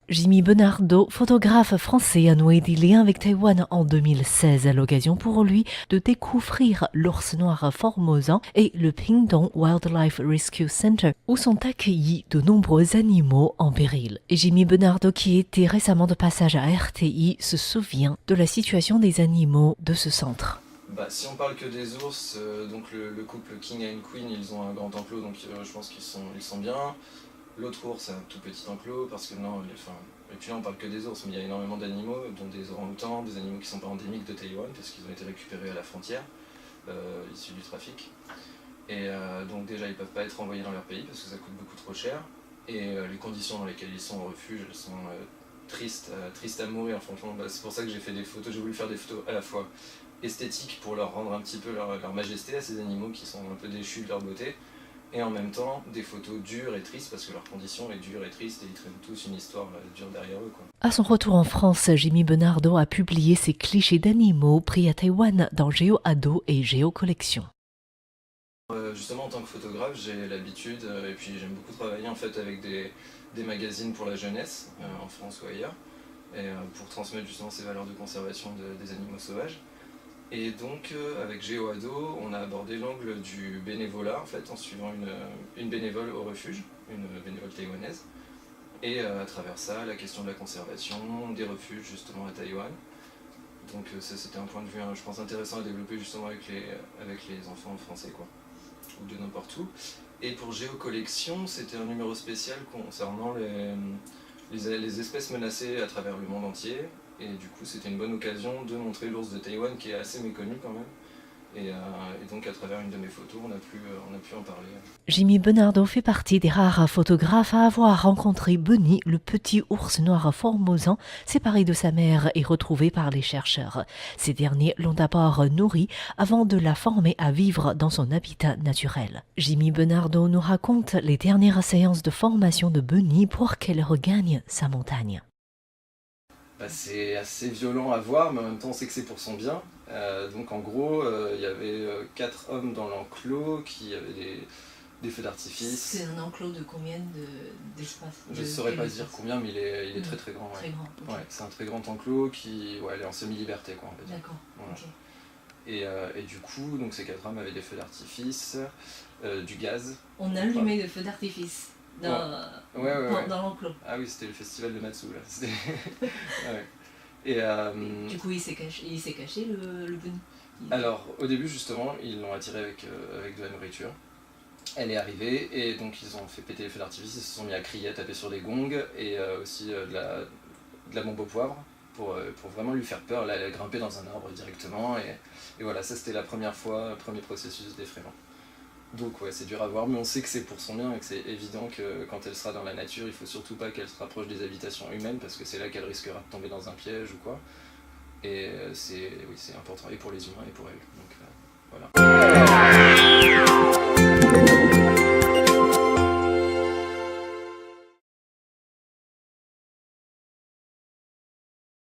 Jimmy Bernardo, photographe français, a noué des liens avec Taïwan en 2016, à l'occasion pour lui de découvrir l'ours noir formosan et le Pingdong Wildlife Rescue Center, où sont accueillis de nombreux animaux en péril. Et Jimmy Bernardo, qui était récemment de passage à RTI, se souvient de la situation des animaux de ce centre. Si on parle que des ours, donc le couple King and Queen, ils ont un grand enclos, donc je pense qu'ils sont bien. L'autre ours, c'est un tout petit enclos, parce que et puis là on parle que des ours, mais il y a énormément d'animaux, dont des orang-outans, des animaux qui ne sont pas endémiques de Taïwan, parce qu'ils ont été récupérés à la frontière, issus du trafic. Et donc déjà ils ne peuvent pas être envoyés dans leur pays, parce que ça coûte beaucoup trop cher. Et les conditions dans lesquelles ils sont au refuge, elles sont tristes à mourir, franchement. C'est pour ça que j'ai fait des photos, j'ai voulu faire des photos à la fois esthétiques pour leur rendre un petit peu leur majesté à ces animaux qui sont un peu déchus de leur beauté, et en même temps des photos dures et tristes parce que leur condition est dure et triste et ils traînent tous une histoire dure derrière eux, quoi. À son retour en France, Jimmy Bernardo a publié ses clichés d'animaux pris à Taïwan dans Géo Ado et Géo Collection. Justement en tant que photographe j'ai l'habitude, et puis j'aime beaucoup travailler en fait avec des magazines pour la jeunesse, en France ou ailleurs, et pour transmettre justement ces valeurs de conservation des animaux sauvages. Et donc avec GeoAdo, on a abordé l'angle du bénévolat en fait, en suivant une bénévole au refuge, une bénévole taïwanaise, et à travers ça, la question de la conservation, des refuges justement à Taïwan. Donc ça c'était un point de vue, je pense, intéressant à développer justement avec les enfants français, quoi, ou de n'importe où. Et pour GeoCollection, c'était un numéro spécial concernant les espèces menacées à travers le monde entier. Et du coup, c'était une bonne occasion de montrer l'ours de Taïwan, qui est assez méconnu quand même. Et donc, à travers une de mes photos, on a pu en parler. Jimmy Bernardo fait partie des rares photographes à avoir rencontré Bunny, le petit ours noir formosan, séparé de sa mère et retrouvé par les chercheurs. Ces derniers l'ont d'abord nourri avant de la former à vivre dans son habitat naturel. Jimmy Bernardo nous raconte les dernières séances de formation de Bunny pour qu'elle regagne sa montagne. C'est assez violent à voir, mais en même temps on sait que c'est pour son bien. Donc en gros, il y avait 4 hommes dans l'enclos qui avaient des feux d'artifice. C'est un enclos de combien d'espace? Je ne saurais pas dire combien, mais il est très très grand. Ouais. Très grand. Okay. Ouais, c'est un très grand enclos qui elle est en semi-liberté, quoi, on va dire. D'accord. Voilà. Okay. Et du coup, donc ces 4 hommes avaient des feux d'artifice, du gaz. On allumait des feux d'artifice dans l'enclos. Ah oui, c'était le festival de Matsu là. Ouais. Et du coup, il s'est caché le bunny. Alors, au début, justement, ils l'ont attiré avec de la nourriture. Elle est arrivée et donc ils ont fait péter les feux d'artifice, ils se sont mis à crier, à taper sur des gongs et aussi de la bombe au poivre pour vraiment lui faire peur. Là, elle a grimpé dans un arbre directement et voilà, ça c'était la première fois, le premier processus d'effrayement. Donc ouais, c'est dur à voir, mais on sait que c'est pour son bien et que c'est évident que quand elle sera dans la nature, il faut surtout pas qu'elle se rapproche des habitations humaines parce que c'est là qu'elle risquera de tomber dans un piège ou quoi. Et c'est important, et pour les humains et pour elle. Donc voilà.